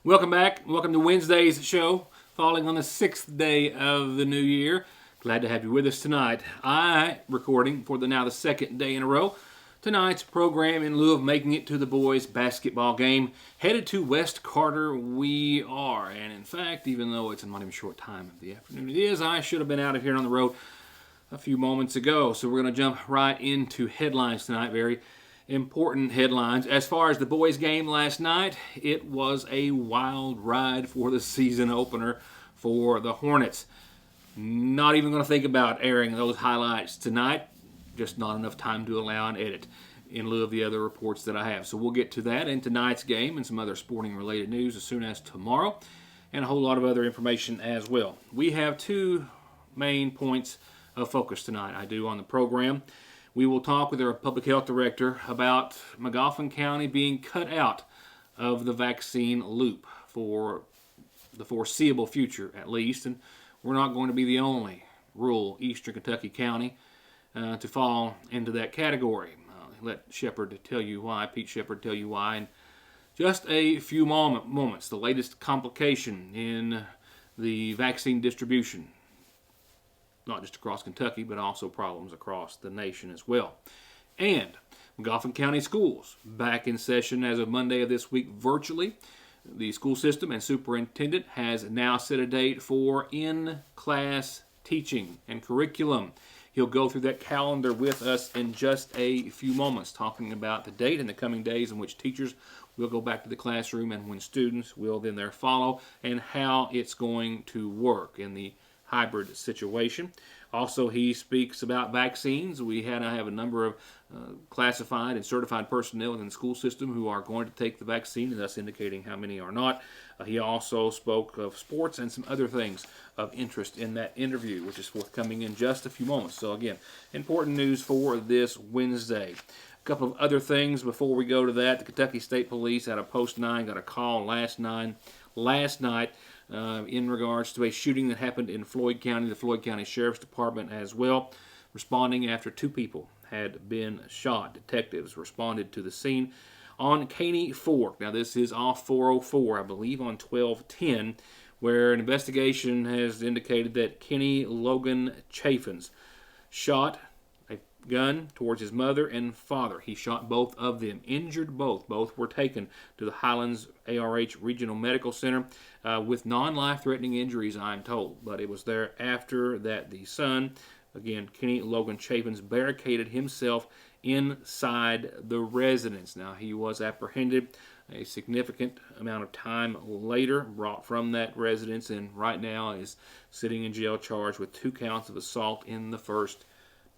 Welcome back. Welcome to Wednesday's show, falling on the 6th day of the new year. Glad to have you with us tonight. Recording for the second day in a row. Tonight's program, in lieu of making it to the boys' basketball game, headed to West Carter we are. And in fact, even though it's not even a short time of the afternoon, it is, I should have been out of here on the road a few moments ago. So we're going to jump right into headlines tonight. Very important headlines. As far as the boys' game last night, it was a wild ride for the season opener for the Hornets. Not even going to think about airing those highlights tonight. Just not enough time to allow an edit in lieu of the other reports that I have. So we'll get to that in tonight's game and some other sporting-related news as soon as tomorrow, and a whole lot of other information as well. We have two main points of focus tonight. I do on the program. We will talk with our public health director about Magoffin County being cut out of the vaccine loop for the foreseeable future, at least. And we're not going to be the only rural eastern Kentucky county to fall into that category. Let Shepard tell you why, Pete Shepard tell you why, in just a few moments. The latest complication in the vaccine distribution, not just across Kentucky, but also problems across the nation as well. And Magoffin County schools back in session as of Monday of this week virtually. The school system and superintendent has now set a date for in-class teaching and curriculum. He'll go through that calendar with us in just a few moments, talking about the date in the coming days in which teachers will go back to the classroom and when students will then there follow, and how it's going to work in the hybrid situation. Also, he speaks about vaccines. I have a number of classified and certified personnel in the school system who are going to take the vaccine, and thus indicating how many are not. He also spoke of sports and some other things of interest in that interview, which is forthcoming in just a few moments. So again, important news for this Wednesday. A couple of other things before we go to that. The Kentucky State Police out of Post 9 got a call last night in regards to a shooting that happened in Floyd County, the Floyd County Sheriff's Department as well, responding after two people had been shot. Detectives responded to the scene on Caney Fork. Now, this is off 404, I believe, on 1210, where an investigation has indicated that Kenny Logan Chaffins shot a gun towards his mother and father. He shot both of them, injured both. Both were taken to the Highlands ARH Regional Medical Center with non-life-threatening injuries, I'm told. But it was there after that the son, again, Kenny Logan Chaffins, barricaded himself inside the residence. Now, he was apprehended a significant amount of time later, brought from that residence, and right now is sitting in jail charged with 2 counts of assault in the first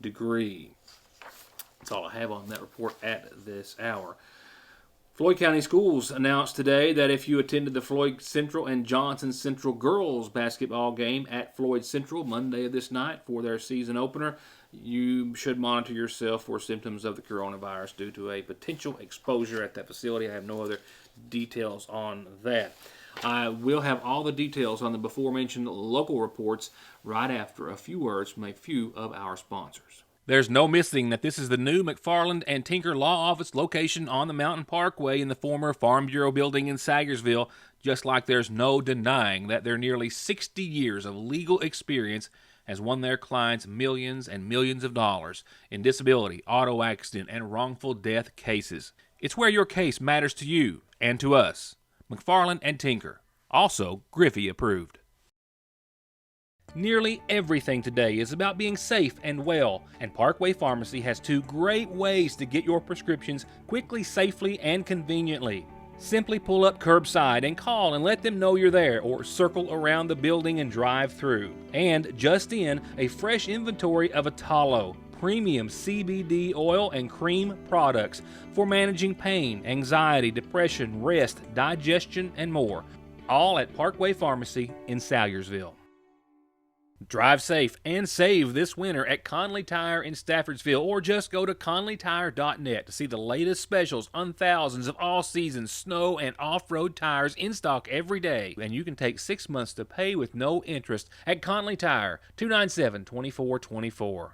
degree. That's all I have on that report at this hour. Floyd County Schools announced today that if you attended the Floyd Central and Johnson Central girls basketball game at Floyd Central Monday of this night for their season opener, you should monitor yourself for symptoms of the coronavirus due to a potential exposure at that facility. I have no other details on that. I will have all the details on the before-mentioned local reports right after a few words from a few of our sponsors. There's no missing that this is the new McFarland and Tinker Law Office location on the Mountain Parkway in the former Farm Bureau building in Sagersville, just like there's no denying that their nearly 60 years of legal experience has won their clients millions and millions of dollars in disability, auto accident, and wrongful death cases. It's where your case matters to you and to us. McFarland and Tinker, also Griffey approved. Nearly everything today is about being safe and well, and Parkway Pharmacy has 2 great ways to get your prescriptions quickly, safely, and conveniently. Simply pull up curbside and call and let them know you're there, or circle around the building and drive through. And just in, a fresh inventory of Atalo, premium CBD oil and cream products for managing pain, anxiety, depression, rest, digestion, and more. All at Parkway Pharmacy in Salyersville. Drive safe and save this winter at Conley Tire in Staffordsville, or just go to conleytire.net to see the latest specials on thousands of all-season snow and off-road tires in stock every day. And you can take 6 months to pay with no interest at Conley Tire, 297-2424.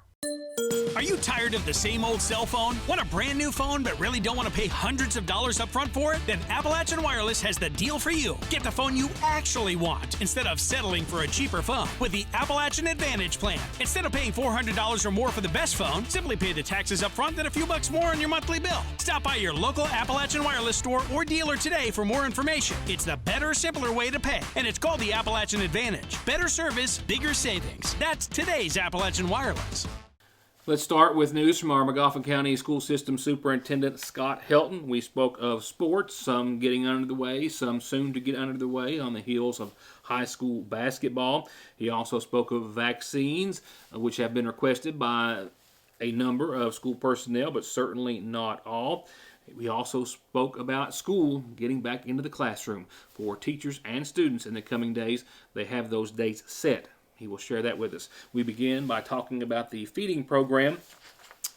Are you tired of the same old cell phone? Want a brand new phone but really don't want to pay hundreds of dollars up front for it? Then Appalachian Wireless has the deal for you. Get the phone you actually want instead of settling for a cheaper phone with the Appalachian Advantage plan. Instead of paying $400 or more for the best phone, simply pay the taxes up front and a few bucks more on your monthly bill. Stop by your local Appalachian Wireless store or dealer today for more information. It's the better, simpler way to pay, and it's called the Appalachian Advantage. Better service, bigger savings. That's today's Appalachian Wireless. Let's start with news from our Magoffin County School System Superintendent Scott Helton. We spoke of sports, some getting under the way, some soon to get under the way on the heels of high school basketball. He also spoke of vaccines, which have been requested by a number of school personnel, but certainly not all. We also spoke about school getting back into the classroom for teachers and students in the coming days. They have those dates set. He will share that with us. We begin by talking about the feeding program,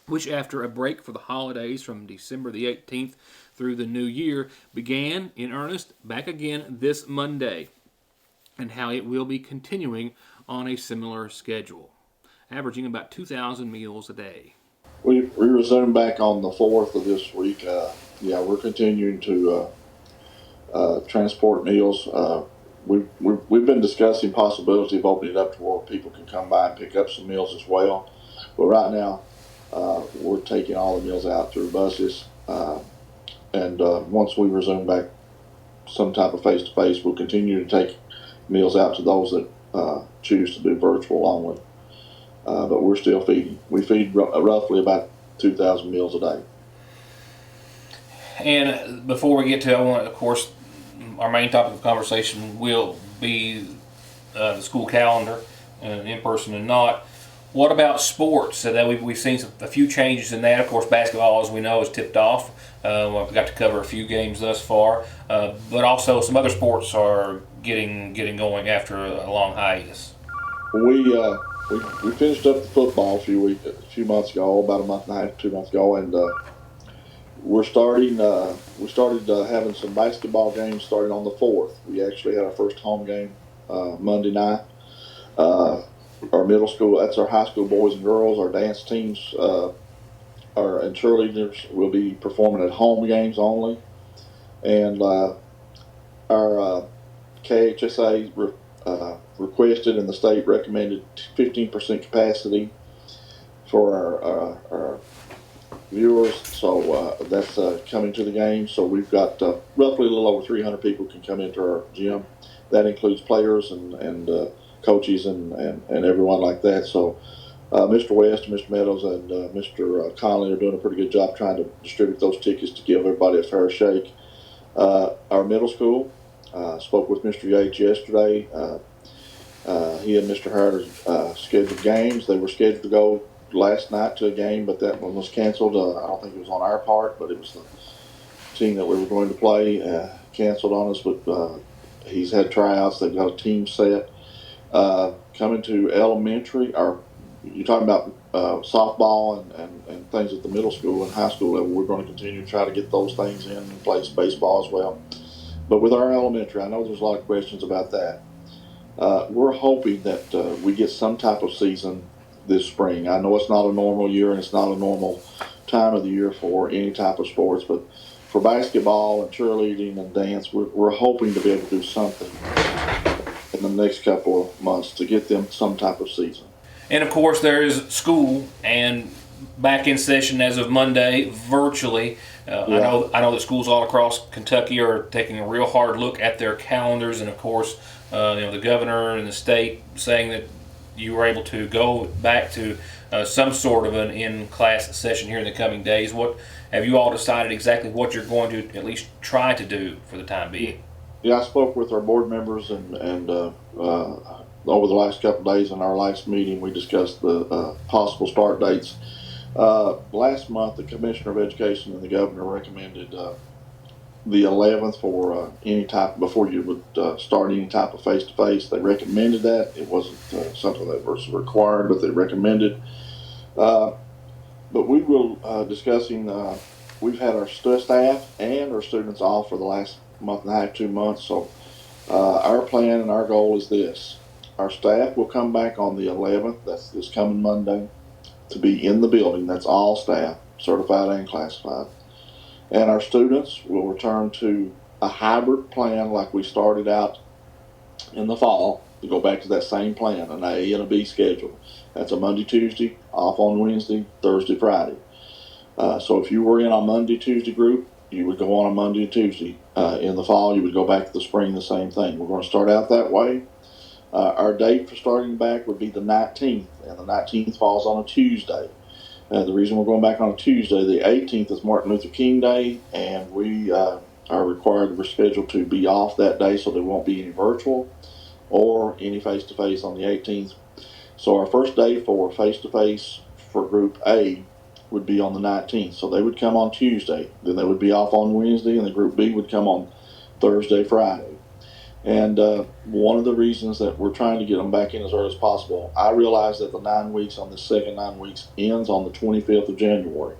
which after a break for the holidays from December the 18th through the new year, began in earnest back again this Monday, and how it will be continuing on a similar schedule, averaging about 2,000 meals a day. We resumed back on the 4th of this week. We're continuing to transport meals. We've been discussing possibility of opening it up to where people can come by and pick up some meals as well. But right now, we're taking all the meals out through buses. And once we resume back some type of face-to-face, we'll continue to take meals out to those that choose to do virtual only. But we're still feeding. We feed roughly about 2,000 meals a day. And before we get to, of course, our main topic of conversation will be the school calendar, in person and not. What about sports? So that we've seen a few changes in that. Of course, basketball, as we know, is tipped off. We've got to cover a few games thus far, but also some other sports are getting going after a long hiatus. We finished up the football a few months ago, about a month and a half, 2 months ago, and we started having some basketball games starting on the 4th. We actually had our first home game Monday night. Our middle school, that's our high school boys and girls. Our dance teams and cheerleaders will be performing at home games only. And our KHSA requested and the state recommended 15% capacity for our viewers, so that's coming to the game. So we've got roughly a little over 300 people can come into our gym. That includes players and coaches and everyone like that. So Mr. West, Mr. Meadows, and Mr. Conley are doing a pretty good job trying to distribute those tickets to give everybody a fair shake. Our middle school spoke with Mr. Yates yesterday. He and Mr. Hart scheduled games. They were scheduled to go last night to a game, but that one was canceled. I don't think it was on our part, but it was the team that we were going to play canceled on us. But he's had tryouts. They've got a team set. Coming to elementary, you're talking about softball and things at the middle school and high school level. We're going to continue to try to get those things in and play baseball as well. But with our elementary, I know there's a lot of questions about that. We're hoping that we get some type of season this spring. I know it's not a normal year and it's not a normal time of the year for any type of sports, but for basketball and cheerleading and dance, we're hoping to be able to do something in the next couple of months to get them some type of season. And of course, there is school and back in session as of Monday, virtually. I know that schools all across Kentucky are taking a real hard look at their calendars, and of course, the governor and the state saying that you were able to go back to some sort of an in-class session here in the coming days. What have you all decided exactly what you're going to at least try to do for the time being? Yeah, I spoke with our board members and over the last couple of days in our last meeting, we discussed the possible start dates. Last month, the Commissioner of Education and the Governor recommended the 11th for any type, before you would start any type of face-to-face. They recommended that. It wasn't something that was required, but they recommended. But we will discussing, we've had our staff and our students off for the last month and a half, 2 months. So our plan and our goal is this. Our staff will come back on the 11th. That's this coming Monday. to be in the building. That's all staff, certified and classified. And our students will return to a hybrid plan like we started out in the fall, to go back to that same plan, an A and a B schedule. That's a Monday, Tuesday, off on Wednesday, Thursday, Friday. So if you were in a Monday, Tuesday group, you would go on a Monday and Tuesday. In the fall, you would go back to the spring, the same thing. We're going to start out that way. Our date for starting back would be the 19th, and the 19th falls on a Tuesday. The reason we're going back on a Tuesday, the 18th is Martin Luther King Day, and we are required, we're scheduled to be off that day, so there won't be any virtual or any face-to-face on the 18th. So our first day for face-to-face for Group A would be on the 19th. So they would come on Tuesday, then they would be off on Wednesday, and the Group B would come on Thursday, Friday. And one of the reasons that we're trying to get them back in as early as possible, I realize that the 9 weeks on the second 9 weeks ends on the 25th of January.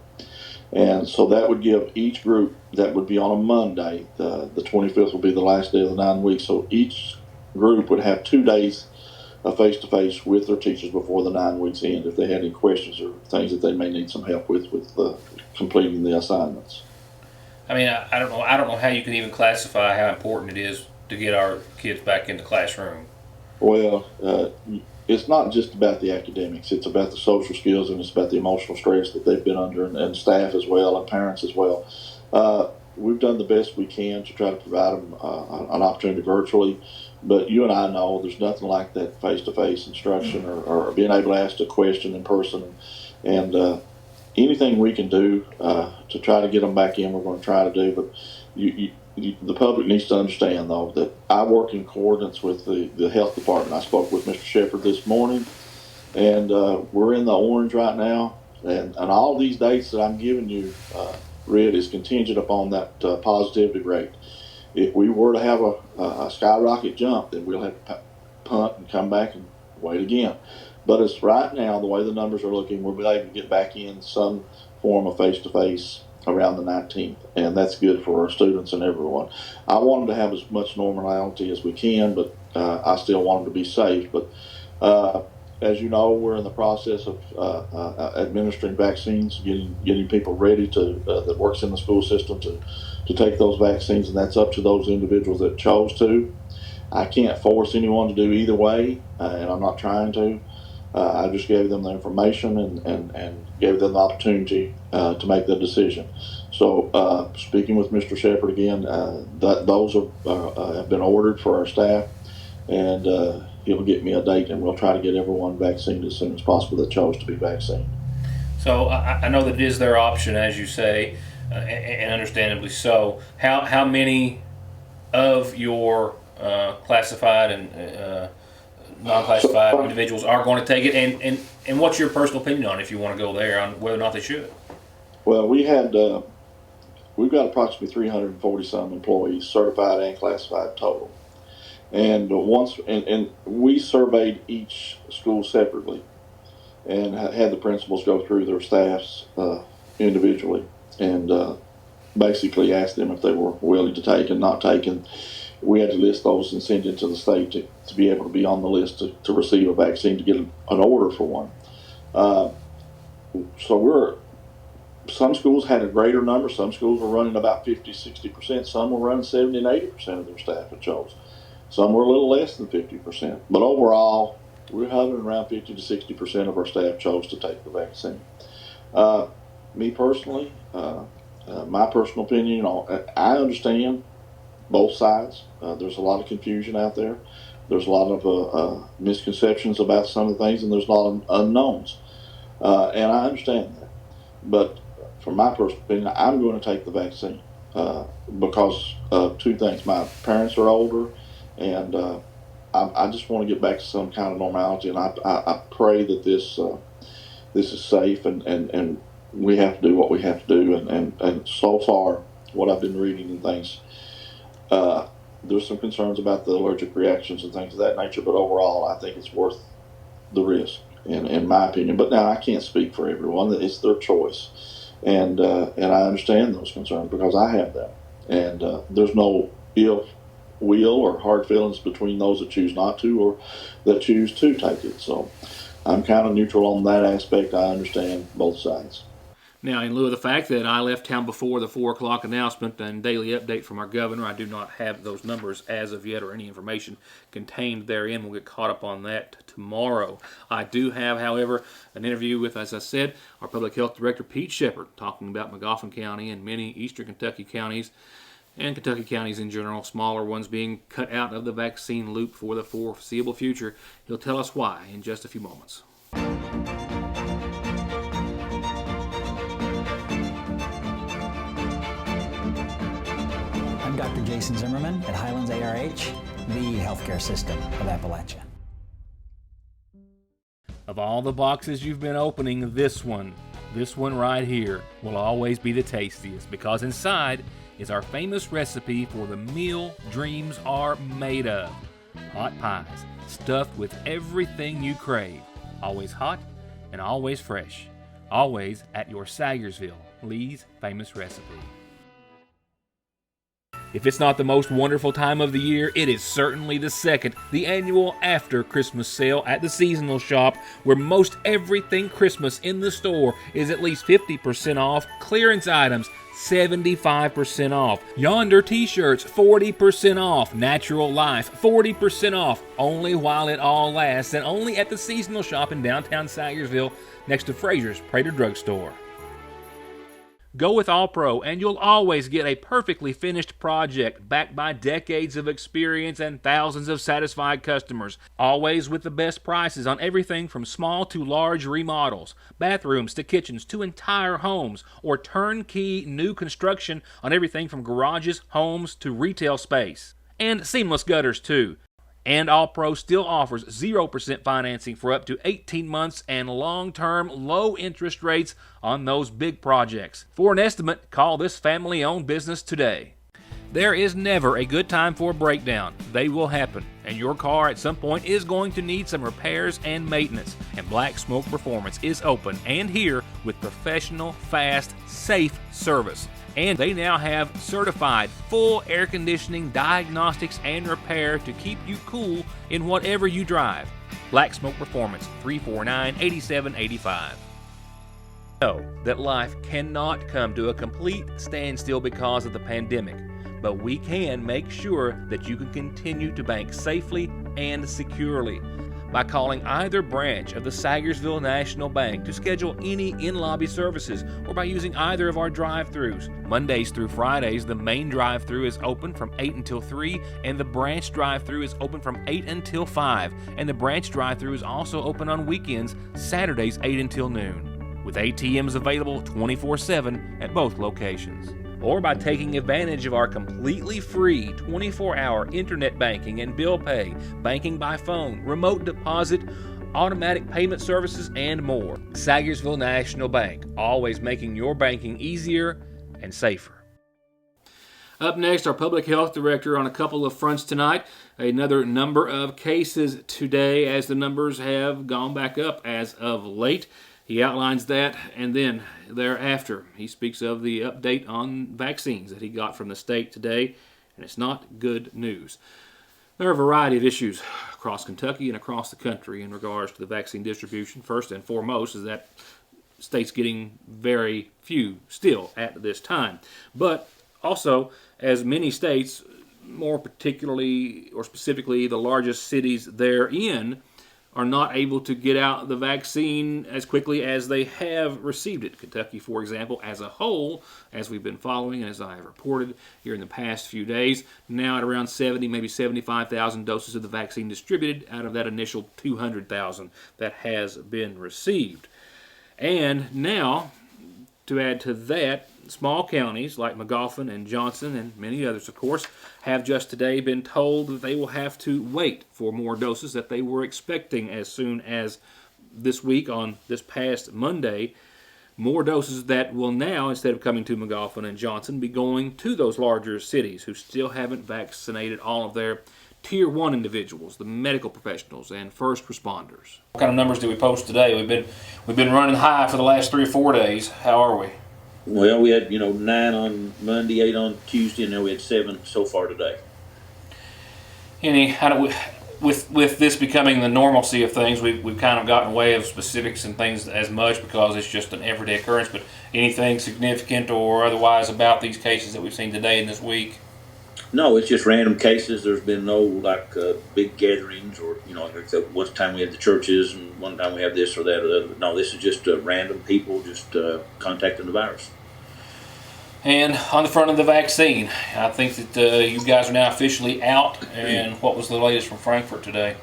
And so that would give each group, that would be on a Monday, the 25th will be the last day of the 9 weeks. So each group would have 2 days of face-to-face with their teachers before the 9 weeks end, if they had any questions or things that they may need some help with completing the assignments. I mean, I don't know how you can even classify how important it is to get our kids back in the classroom. Well, it's not just about the academics. It's about the social skills, and it's about the emotional stress that they've been under, and staff as well, and parents as well. We've done the best we can to try to provide them an opportunity virtually, but you and I know there's nothing like that face-to-face instruction or being able to ask a question in person. And anything we can do to try to get them back in, we're going to try to do. But the public needs to understand, though, that I work in coordinates with the health department. I spoke with Mr. Shepard this morning, and we're in the orange right now. And all these dates that I'm giving you, Red, is contingent upon that positivity rate. If we were to have a skyrocket jump, then we'll have to punt and come back and wait again. But it's right now, the way the numbers are looking, we'll be able to get back in some form of face-to-face around the 19th, and that's good for our students and everyone. I want them to have as much normality as we can, but I still want them to be safe. But as you know, we're in the process of administering vaccines, getting people ready to that works in the school system to take those vaccines, and that's up to those individuals that chose to. I can't force anyone to do either way, and I'm not trying to. I just gave them the information and gave them the opportunity to make the decision. So speaking with Mr. Shepard again, those have been ordered for our staff, and he'll get me a date, and we'll try to get everyone vaccinated as soon as possible that chose to be vaccinated. So I know that it is their option, as you say, and understandably so. How many of your classified and non-classified individuals are going to take it, and what's your personal opinion on it, if you want to go there, on whether or not they should? Well, we've got approximately 340 some employees, certified and classified total. And and we surveyed each school separately and had the principals go through their staffs individually and basically asked them if they were willing to take and not take. And we had to list those and send it to the state to be able to be on the list to receive a vaccine, to get an order for one. So some schools had a greater number. Some schools were running about 50, 60%. Some were running 70 and 80% of their staff had chose. Some were a little less than 50%. But overall, we're hovering around 50 to 60% of our staff chose to take the vaccine. Me personally, my personal opinion, I understand both sides. There's a lot of confusion out there. There's a lot of misconceptions about some of the things, and there's a lot of unknowns. And I understand that. But from my personal opinion, I'm going to take the vaccine because of two things. My parents are older, and I just want to get back to some kind of normality. And I pray that this is safe, and we have to do what we have to do. And so far, what I've been reading and things, there's some concerns about the allergic reactions and things of that nature, but overall, I think it's worth the risk, in my opinion. But now, I can't speak for everyone. It's their choice, and I understand those concerns because I have them. And there's no ill will or hard feelings between those that choose not to or that choose to take it. So I'm kind of neutral on that aspect. I understand both sides. Now, in lieu of the fact that I left town before the 4 o'clock announcement and daily update from our governor, I do not have those numbers as of yet or any information contained therein. We'll get caught up on that tomorrow. I do have, however, an interview with, as I said, our Public Health Director, Pete Shepard, talking about Magoffin County and many eastern Kentucky counties and Kentucky counties in general, smaller ones being cut out of the vaccine loop for the foreseeable future. He'll tell us why in just a few moments. I'm Dr. Jason Zimmerman at Highlands ARH, the healthcare system of Appalachia. Of all the boxes you've been opening, this one right here, will always be the tastiest because inside is our famous recipe for the meal dreams are made of. Hot pies, stuffed with everything you crave. Always hot and always fresh. Always at your Sayersville, Lee's famous recipe. If it's not the most wonderful time of the year, it is certainly the second, the annual after Christmas sale at the seasonal shop, where most everything Christmas in the store is at least 50% off, clearance items 75% off, Yonder t-shirts 40% off, Natural Life 40% off, only while it all lasts, and only at the seasonal shop in downtown Sayersville next to Fraser's Prater Drugstore. Go with All Pro and you'll always get a perfectly finished project backed by decades of experience and thousands of satisfied customers. Always with the best prices on everything from small to large remodels, bathrooms to kitchens to entire homes, or turnkey new construction on everything from garages, homes to retail space. And seamless gutters too. And All Pro still offers 0% financing for up to 18 months and long-term low interest rates on those big projects. For an estimate, call this family-owned business today. There is never a good time for a breakdown. They will happen, and your car at some point is going to need some repairs and maintenance. And Black Smoke Performance is open and here with professional, fast, safe service. And they now have certified full air conditioning, diagnostics, and repair to keep you cool in whatever you drive. Black Smoke Performance, 349-8785. Know that life cannot come to a complete standstill because of the pandemic, but we can make sure that you can continue to bank safely and securely by calling either branch of the Sayersville National Bank to schedule any in-lobby services, or by using either of our drive-thrus. Mondays through Fridays, the main drive-thru is open from 8 until 3, and the branch drive-thru is open from 8 until 5, and the branch drive-thru is also open on weekends, Saturdays 8 until noon, with ATMs available 24/7 at both locations. Or by taking advantage of our completely free 24-hour internet banking and bill pay, banking by phone, remote deposit, automatic payment services, and more. Sayersville National Bank, always making your banking easier and safer. Up next, our Public Health Director on a couple of fronts tonight. Another number of cases today as the numbers have gone back up as of late. He outlines that, and then thereafter he speaks of the update on vaccines that he got from the state today, and it's not good news. There are a variety of issues across Kentucky and across the country in regards to the vaccine distribution. First and foremost is that states getting very few still at this time. But also, as many states, more particularly or specifically the largest cities therein, are not able to get out the vaccine as quickly as they have received it. Kentucky, for example, as a whole, as we've been following and as I have reported here in the past few days, now at around 70, maybe 75,000 doses of the vaccine distributed out of that initial 200,000 that has been received. And now, to add to that, small counties like Magoffin and Johnson and many others, of course, have just today been told that they will have to wait for more doses that they were expecting as soon as this week on this past Monday. More doses that will now, instead of coming to Magoffin and Johnson, be going to those larger cities who still haven't vaccinated all of their Tier 1 individuals, the medical professionals, and first responders. What kind of numbers did we post today? We've been running high for the last 3 or 4 days. How are we? Well, we had 9 on Monday, 8 on Tuesday, and now we had 7 so far today. with this becoming the normalcy of things, we've kind of gotten away of specifics and things as much because it's just an everyday occurrence. But anything significant or otherwise about these cases that we've seen today and this week? No, it's just random cases. There's been no big gatherings or like one time we had the churches and one time we have this or that or the other. No, this is just random people just contacting the virus. And on the front of the vaccine, I think that you guys are now officially out. And what was the latest from Frankfort today?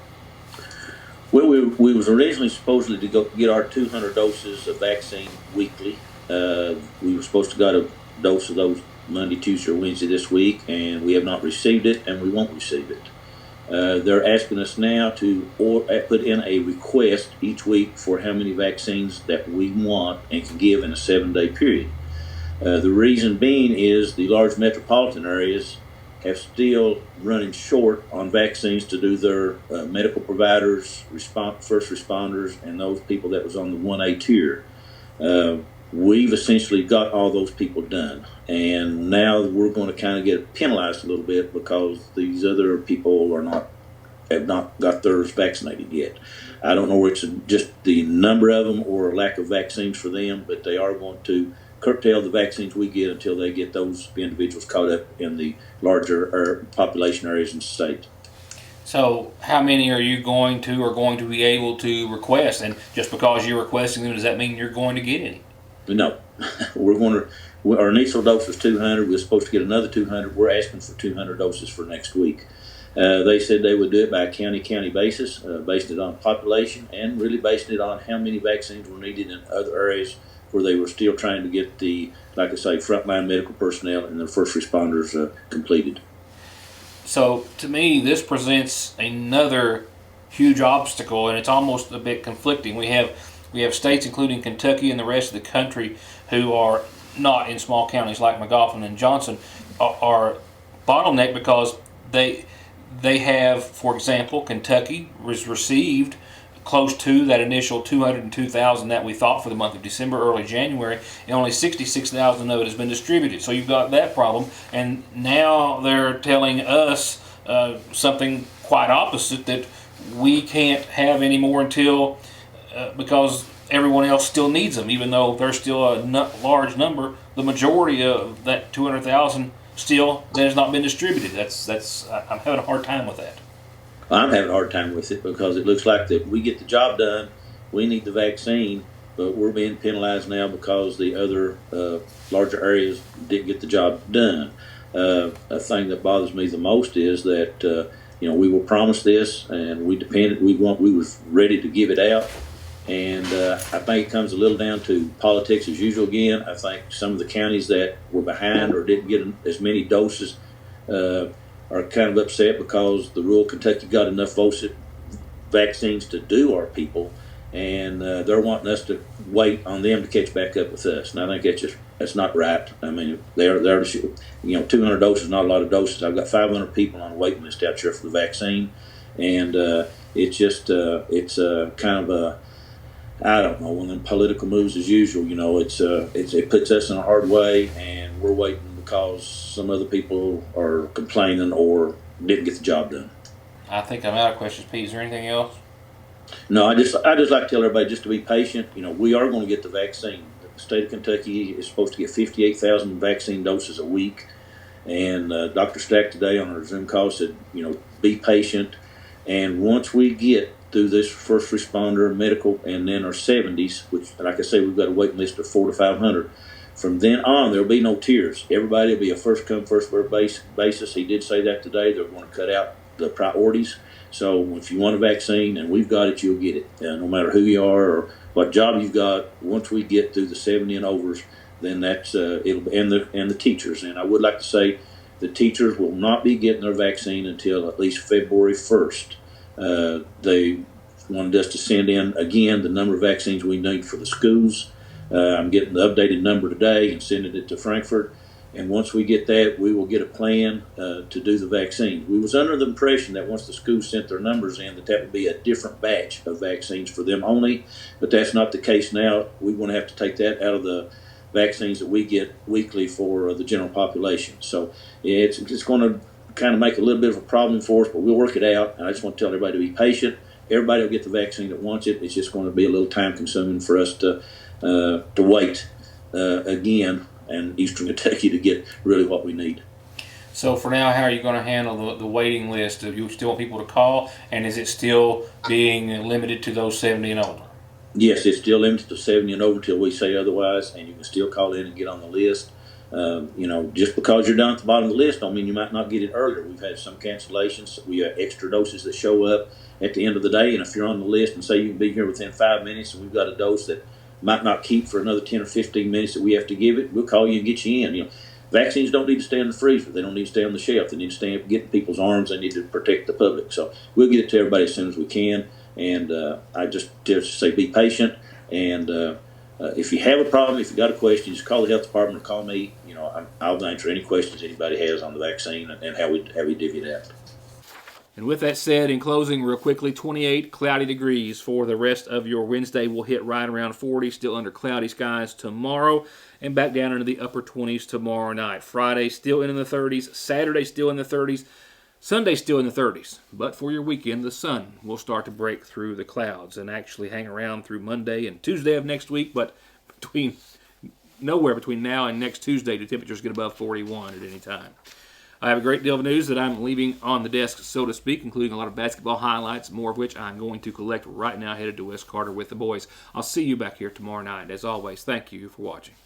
Well, we was originally supposedly to go get our 200 doses of vaccine weekly. We were supposed to get a dose of those Monday, Tuesday, or Wednesday this week, and we have not received it, and we won't receive it. They're asking us now to put in a request each week for how many vaccines that we want and can give in a 7-day period. The reason being is the large metropolitan areas have still running short on vaccines to do their medical providers, first responders, and those people that was on the 1A tier. We've essentially got all those people done, and now we're going to kind of get penalized a little bit because these other people have not got theirs vaccinated yet. I don't know if it's just the number of them or lack of vaccines for them, but they are going to curtail the vaccines we get until they get those individuals caught up in the larger population areas in the state. So how many are you going to be able to request? And just because you're requesting them, does that mean you're going to get any? No, our initial dose was 200. We're supposed to get another 200. We're asking for 200 doses for next week. They said they would do it by a county basis, based it on population, and really based it on how many vaccines were needed in other areas where they were still trying to get the, like I say, frontline medical personnel and the first responders completed. So to me, this presents another huge obstacle, and it's almost a bit conflicting. We have states, including Kentucky and the rest of the country, who are not in small counties like McGoffin and Johnson, are bottlenecked because they have, for example, Kentucky was received close to that initial 202,000 that we thought for the month of December, early January, and only 66,000 of it has been distributed. So you've got that problem, and now they're telling us something quite opposite, that we can't have any more until because everyone else still needs them, even though there's still a large number. The majority of that 200,000 still that has not been distributed. I'm having a hard time with that. I'm having a hard time with it because it looks like that we get the job done, we need the vaccine, but we're being penalized now because the other larger areas didn't get the job done. A thing that bothers me the most is that we were promised this, and we was ready to give it out, and I think it comes a little down to politics as usual again. I think some of the counties that were behind or didn't get as many doses are kind of upset because the rural Kentucky got enough vaccines to do our people, and they're wanting us to wait on them to catch back up with us. And I think that's not right. I mean, they're 200 doses is not a lot of doses. I've got 500 people on a waiting list out here for the vaccine, and it's just it's kind of a, I don't know, one of them political moves as usual. It puts us in a hard way, and we're waiting because some other people are complaining or didn't get the job done. I think I'm out of questions, Pete. Is there anything else? No, I just like to tell everybody just to be patient. We are going to get the vaccine. The state of Kentucky is supposed to get 58,000 vaccine doses a week, and Dr. Stack today on our Zoom call said, be patient, and once we get through this first responder, medical, and then our 70s, which, like I say, we've got a waiting list of 400 to 500. From then on, there'll be no tiers. Everybody will be a first come, first served basis. He did say that today. They're going to cut out the priorities. So if you want a vaccine and we've got it, you'll get it. No matter who you are or what job you've got, once we get through the 70 and overs, then that's it'll and the teachers. And I would like to say the teachers will not be getting their vaccine until at least February 1st. They wanted us to send in again the number of vaccines we need for the schools. I'm getting the updated number today and sending it to Frankfort. And once we get that, we will get a plan to do the vaccine. We was under the impression that once the schools sent their numbers in, that would be a different batch of vaccines for them only. But that's not the case now. We're going to have to take that out of the vaccines that we get weekly for the general population. So it's going to kind of make a little bit of a problem for us, but we'll work it out. And I just want to tell everybody to be patient. Everybody will get the vaccine that wants it. It's just going to be a little time consuming for us to wait again in Eastern Kentucky to get really what we need. So for now, how are you going to handle the waiting list? Do you still want people to call, and is it still being limited to those 70 and older? Yes, it's still limited to 70 and over until we say otherwise, and you can still call in and get on the list. Just because you're down at the bottom of the list don't mean you might not get it earlier. We've had some cancellations. We have extra doses that show up at the end of the day, and if you're on the list and say you can be here within 5 minutes and we've got a dose that might not keep for another 10 or 15 minutes that we have to give it, we'll call you and get you in. Vaccines don't need to stay in the freezer. They don't need to stay on the shelf. They need to stay up, get in people's arms. They need to protect the public. So we'll get it to everybody as soon as we can. And I just say be patient. And if you have a problem, if you got a question, just call the health department or call me. I'll answer any questions anybody has on the vaccine and how we divvy it out. And with that said, in closing, real quickly, 28 cloudy degrees for the rest of your Wednesday. We'll hit right around 40, still under cloudy skies tomorrow, and back down into the upper 20s tomorrow night. Friday, still in the 30s. Saturday, still in the 30s. Sunday, still in the 30s. But for your weekend, the sun will start to break through the clouds and actually hang around through Monday and Tuesday of next week. But nowhere between now and next Tuesday do temperatures get above 41 at any time. I have a great deal of news that I'm leaving on the desk, so to speak, including a lot of basketball highlights, more of which I'm going to collect right now, headed to West Carter with the boys. I'll see you back here tomorrow night. As always, thank you for watching.